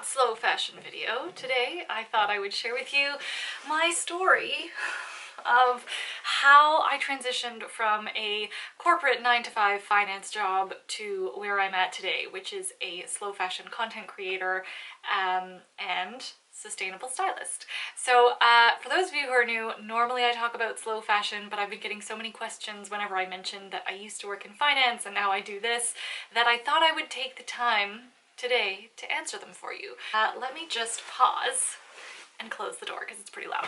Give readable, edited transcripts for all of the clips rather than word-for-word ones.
not slow fashion video. Today I thought I would share with you my story of how I transitioned from a corporate 9-to-5 finance job to where I'm at today, which is a slow fashion content creator and sustainable stylist. So for those of you who are new, normally I talk about slow fashion, but I've been getting so many questions whenever I mention that I used to work in finance and now I do this, that I thought I would take the time today to answer them for you. Let me just pause and close the door because it's pretty loud.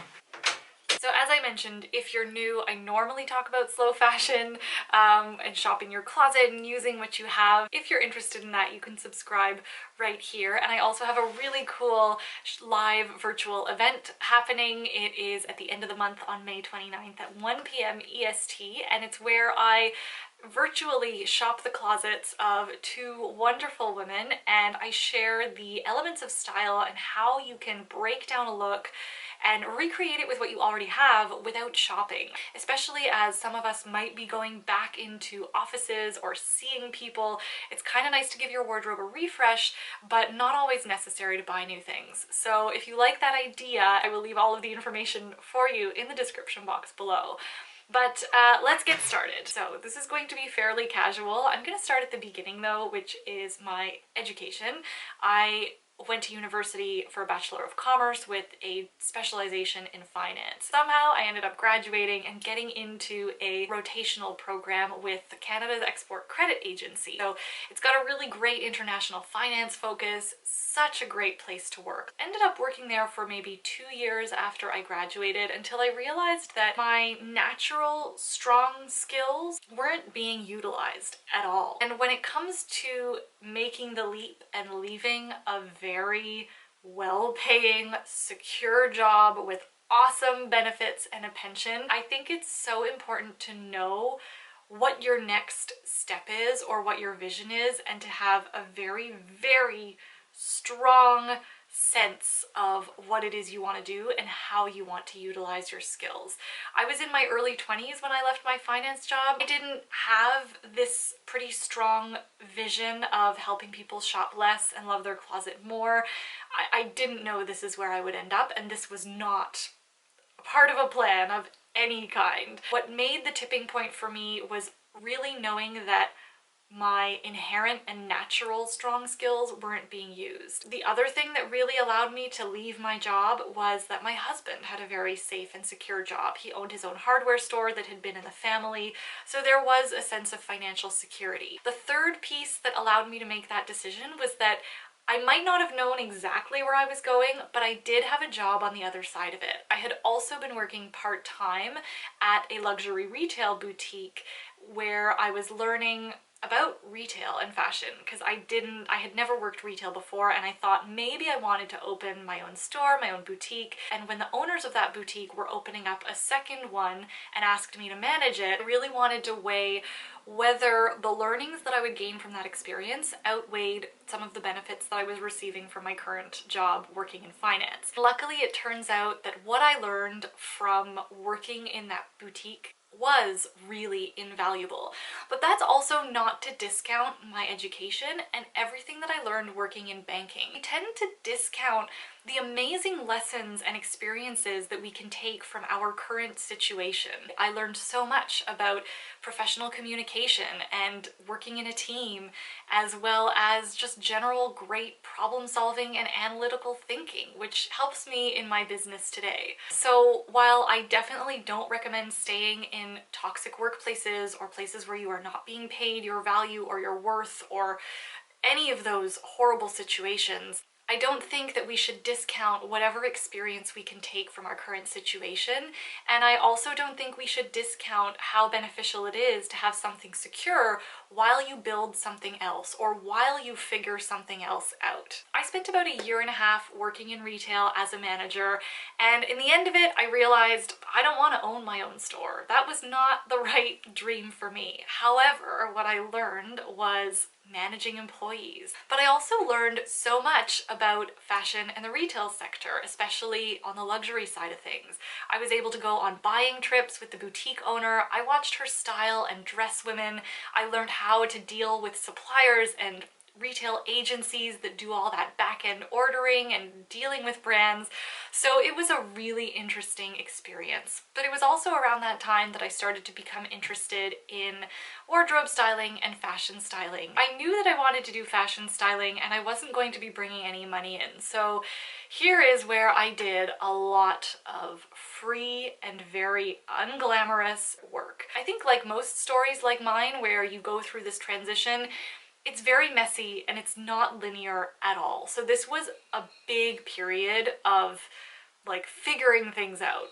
So as I mentioned, if you're new, I normally talk about slow fashion and shopping your closet and using what you have. If you're interested in that, you can subscribe right here. And I also have a really cool live virtual event happening. It is at the end of the month on May 29th at 1 p.m. EST, and it's where I virtually shop the closets of two wonderful women, and I share the elements of style and how you can break down a look and recreate it with what you already have without shopping, especially as some of us might be going back into offices or seeing people. It's kind of nice to give your wardrobe a refresh, but not always necessary to buy new things. So if you like that idea, I will leave all of the information for you in the description box below. But let's get started. So this is going to be fairly casual. I'm going to start at the beginning though, which is my education. I went to university for a Bachelor of Commerce with a specialization in finance. Somehow I ended up graduating and getting into a rotational program with Canada's Export Credit Agency. So it's got a really great international finance focus, such a great place to work. Ended up working there for maybe 2 years after I graduated until I realized that my natural strong skills weren't being utilized at all. And when it comes to making the leap and leaving a very well-paying, secure job with awesome benefits and a pension, I think it's so important to know what your next step is or what your vision is, and to have a very, very strong sense of what it is you want to do and how you want to utilize your skills. I was in my early 20s when I left my finance job. I didn't have this pretty strong vision of helping people shop less and love their closet more. I didn't know this is where I would end up, and this was not part of a plan of any kind. What made the tipping point for me was really knowing that my inherent and natural strong skills weren't being used. The other thing that really allowed me to leave my job was that my husband had a very safe and secure job. He owned his own hardware store that had been in the family, so there was a sense of financial security. The third piece that allowed me to make that decision was that I might not have known exactly where I was going, but I did have a job on the other side of it. I had also been working part-time at a luxury retail boutique where I was learning about retail and fashion, because I had never worked retail before, and I thought maybe I wanted to open my own store, my own boutique. And when the owners of that boutique were opening up a second one and asked me to manage it, I really wanted to weigh whether the learnings that I would gain from that experience outweighed some of the benefits that I was receiving from my current job working in finance. Luckily, it turns out that what I learned from working in that boutique was really invaluable. But that's also not to discount my education and everything that I learned working in banking. We tend to discount the amazing lessons and experiences that we can take from our current situation. I learned so much about professional communication and working in a team, as well as just general great problem solving and analytical thinking, which helps me in my business today. So while I definitely don't recommend staying in toxic workplaces or places where you are not being paid your value or your worth or any of those horrible situations, I don't think that we should discount whatever experience we can take from our current situation, and I also don't think we should discount how beneficial it is to have something secure while you build something else or while you figure something else out. I spent about 1.5 years working in retail as a manager, and in the end of it, I realized I don't want to own my own store. That was not the right dream for me. However, what I learned was managing employees. But I also learned so much about fashion and the retail sector, especially on the luxury side of things. I was able to go on buying trips with the boutique owner. I watched her style and dress women. I learned how to deal with suppliers and retail agencies that do all that back-end ordering and dealing with brands. So it was a really interesting experience. But it was also around that time that I started to become interested in wardrobe styling and fashion styling. I knew that I wanted to do fashion styling and I wasn't going to be bringing any money in. So here is where I did a lot of free and very unglamorous work. I think like most stories like mine where you go through this transition, it's very messy and it's not linear at all. So this was a big period of like figuring things out.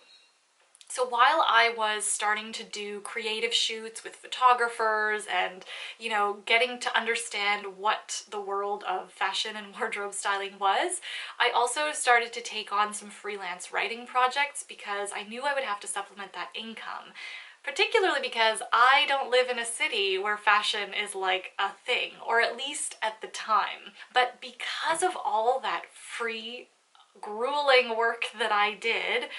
So while I was starting to do creative shoots with photographers and, you know, getting to understand what the world of fashion and wardrobe styling was, I also started to take on some freelance writing projects because I knew I would have to supplement that income. Particularly because I don't live in a city where fashion is like a thing, or at least at the time. But because of all that free, grueling work that I did,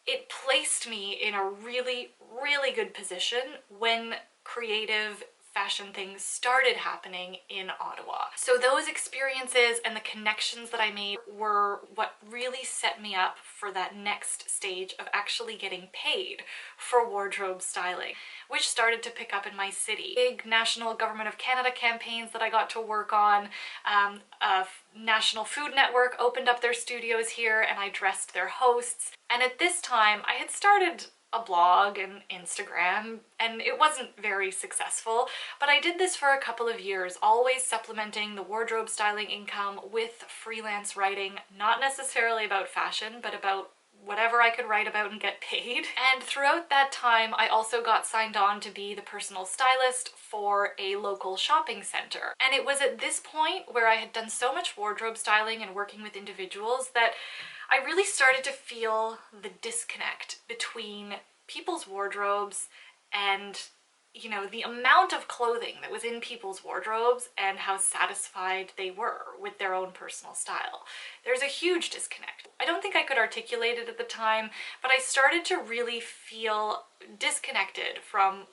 it placed me in a really, really good position when creative fashion things started happening in Ottawa. So those experiences and the connections that I made were what really set me up for that next stage of actually getting paid for wardrobe styling, which started to pick up in my city. Big National Government of Canada campaigns that I got to work on. A National Food Network opened up their studios here and I dressed their hosts. And at this time, I had started a blog and Instagram, and it wasn't very successful, but I did this for a couple of years, always supplementing the wardrobe styling income with freelance writing, not necessarily about fashion, but about whatever I could write about and get paid. And throughout that time, I also got signed on to be the personal stylist for a local shopping center. And it was at this point where I had done so much wardrobe styling and working with individuals that I really started to feel the disconnect between people's wardrobes and, you know, the amount of clothing that was in people's wardrobes and how satisfied they were with their own personal style. There's a huge disconnect. I don't think I could articulate it at the time, but I started to really feel disconnected from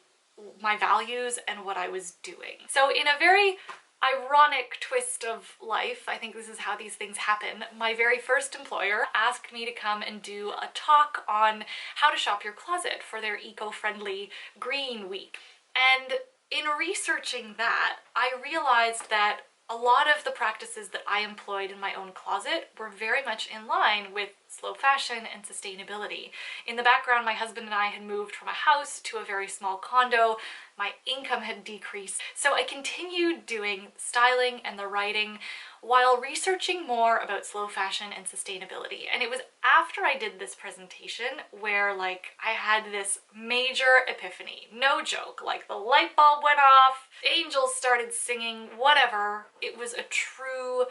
my values and what I was doing. So in a very ironic twist of life, I think this is how these things happen, my very first employer asked me to come and do a talk on how to shop your closet for their eco-friendly green week. And in researching that, I realized that a lot of the practices that I employed in my own closet were very much in line with slow fashion and sustainability. In the background, my husband and I had moved from a house to a very small condo. My income had decreased, so I continued doing styling and the writing while researching more about slow fashion and sustainability. And it was after I did this presentation where like I had this major epiphany. No joke, like the light bulb went off, angels started singing, whatever. It was a true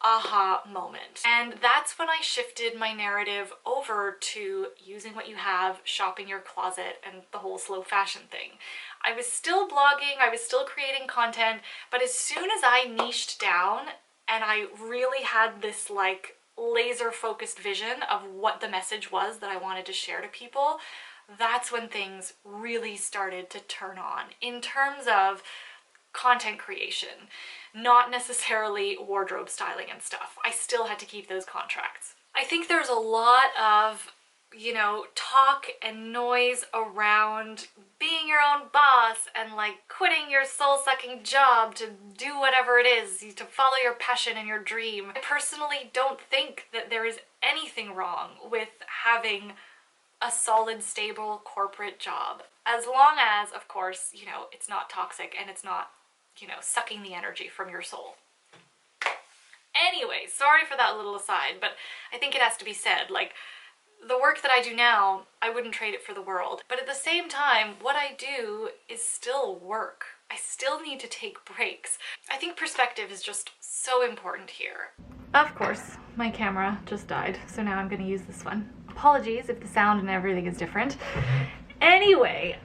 aha moment. And that's when I shifted my narrative over to using what you have, shopping your closet, and the whole slow fashion thing. I was still blogging, I was still creating content, but as soon as I niched down and I really had this like laser focused vision of what the message was that I wanted to share to people, that's when things really started to turn on in terms of content creation, not necessarily wardrobe styling and stuff. I still had to keep those contracts. I think there's a lot of, you know, talk and noise around being your own boss and like quitting your soul-sucking job to do whatever it is, to follow your passion and your dream. I personally don't think that there is anything wrong with having a solid, stable corporate job, as long as, of course, you know, it's not toxic and it's not, you know, sucking the energy from your soul. Anyway, sorry for that little aside, but I think it has to be said, like, the work that I do now, I wouldn't trade it for the world. But at the same time, what I do is still work. I still need to take breaks. I think perspective is just so important here. Of course, my camera just died, so now I'm gonna use this one. Apologies if the sound and everything is different. Anyway,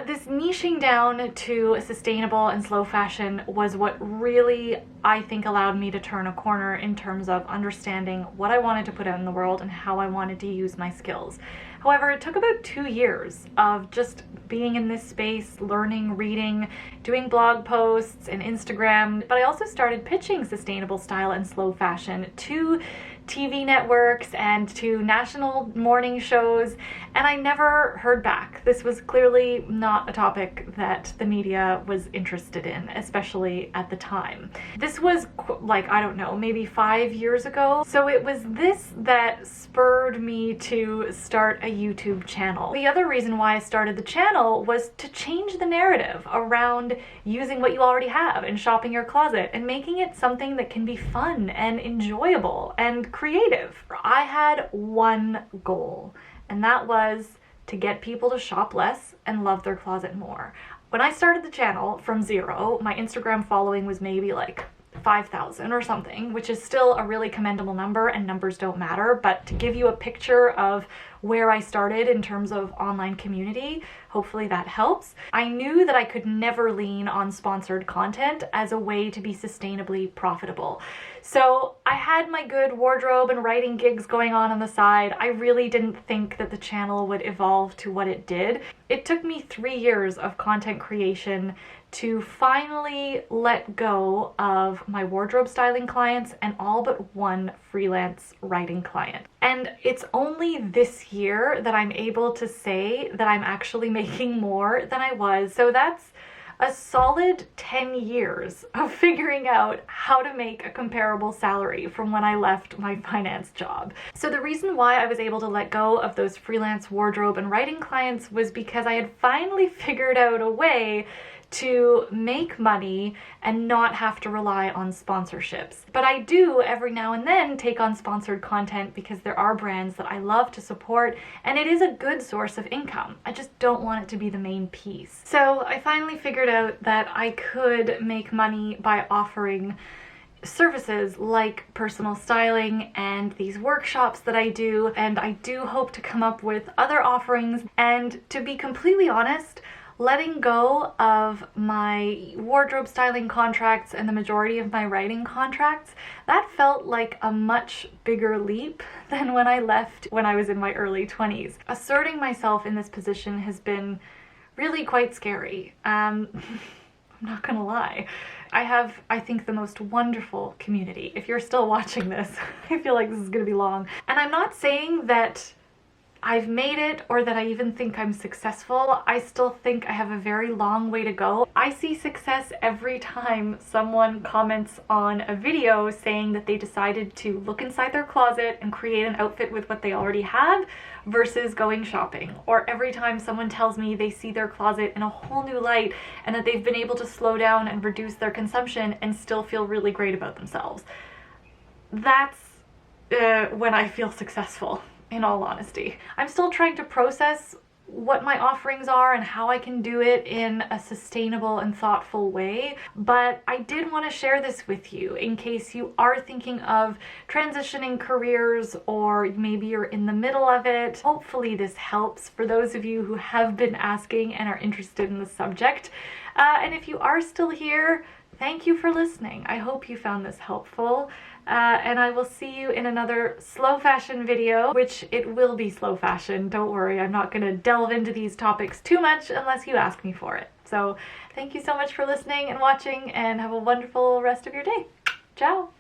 this niching down to sustainable and slow fashion was what really, I think, allowed me to turn a corner in terms of understanding what I wanted to put out in the world and how I wanted to use my skills. However, it took about 2 years of just being in this space, learning, reading, doing blog posts and Instagram, but I also started pitching sustainable style and slow fashion to TV networks and to national morning shows, and I never heard back. This was clearly not a topic that the media was interested in, especially at the time. This was like, I don't know, maybe 5 years ago. So it was this that spurred me to start a YouTube channel. The other reason why I started the channel was to change the narrative around using what you already have and shopping your closet and making it something that can be fun and enjoyable and creative. I had one goal, and that was to get people to shop less and love their closet more. When I started the channel from zero, my Instagram following was maybe like 5,000 or something, which is still a really commendable number, and numbers don't matter, but to give you a picture of where I started in terms of online community, hopefully that helps. I knew that I could never lean on sponsored content as a way to be sustainably profitable. So I had my good wardrobe and writing gigs going on the side. I really didn't think that the channel would evolve to what it did. It took me 3 years of content creation to finally let go of my wardrobe styling clients and all but one freelance writing client. And it's only this year that I'm able to say that I'm actually making more than I was. So that's a solid 10 years of figuring out how to make a comparable salary from when I left my finance job. So the reason why I was able to let go of those freelance wardrobe and writing clients was because I had finally figured out a way to make money and not have to rely on sponsorships. But I do every now and then take on sponsored content because there are brands that I love to support, and it is a good source of income. I just don't want it to be the main piece. So I finally figured out that I could make money by offering services like personal styling and these workshops that I do, and I do hope to come up with other offerings. And to be completely honest, letting go of my wardrobe styling contracts and the majority of my writing contracts, that felt like a much bigger leap than when I left when I was in my early 20s. Asserting myself in this position has been really quite scary. I'm not gonna lie. I have, I think, the most wonderful community. If you're still watching this, I feel like this is gonna be long. And I'm not saying that I've made it or that I even think I'm successful. I still think I have a very long way to go. I see success every time someone comments on a video saying that they decided to look inside their closet and create an outfit with what they already have versus going shopping. Or every time someone tells me they see their closet in a whole new light and that they've been able to slow down and reduce their consumption and still feel really great about themselves. That's when I feel successful. In all honesty, I'm still trying to process what my offerings are and how I can do it in a sustainable and thoughtful way, but I did want to share this with you in case you are thinking of transitioning careers or maybe you're in the middle of it. Hopefully this helps for those of you who have been asking and are interested in the subject. And if you are still here, thank you for listening. I hope you found this helpful. And I will see you in another slow fashion video, which it will be slow fashion. Don't worry, I'm not going to delve into these topics too much unless you ask me for it. So thank you so much for listening and watching, and have a wonderful rest of your day. Ciao!